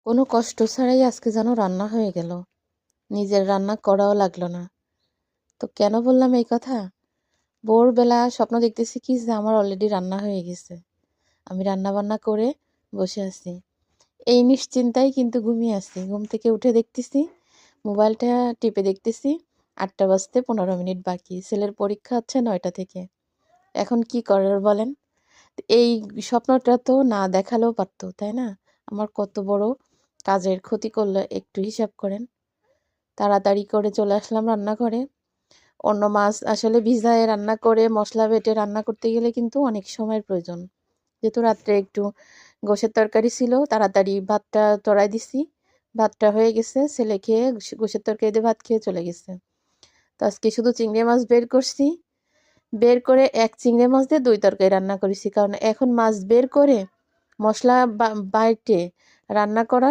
কোনো কষ্ট ছাড়াই আজকে যেন রান্না হয়ে গেল। নিজের রান্না করাও লাগলো না। তো কেন বললাম এই কথা? ভোরবেলা স্বপ্ন দেখতেছি কি যে আমার অলরেডি রান্না হয়ে গেছে। আমি রান্না বান্না করে বসে আছি। এই নিশ্চিন্তায় কিন্তু ঘুমিয়ে আছি। ঘুম থেকে উঠে দেখতেছি মোবাইলটা টিপে দেখতেছি ৮টা বাজতে ১৫ মিনিট বাকি। ছেলের পরীক্ষা হচ্ছে ৯টা থেকে। এখন কি করার বলেন? এই স্বপ্নটা তো না দেখালেও পারতো, তাই না? আমার কত বড় কাজের ক্ষতি করলো একটু হিসাব করেন। তাড়াতাড়ি করে চলে আসলাম রান্নাঘরে। অন্য মাছ আসলে ভিজায়ে রান্না করে মশলা বেটে রান্না করতে গেলে কিন্তু অনেক সময়ের প্রয়োজন। যেহেতু রাত্রে একটু গোশের তরকারি ছিল, তাড়াতাড়ি ভাতটা চড়াই দিছি। ভাতটা হয়ে গেছে, ছেলে খেয়ে গোশের তরকারি দিয়ে ভাত খেয়ে চলে গেছে। তো আজকে শুধু চিংড়ি মাছ বের করছি। বের করে এক চিংড়ি মাছ দিয়ে ২ তরকারি রান্না করেছি। কারণ এখন মাছ বের করে মশলা বেটে রান্না করা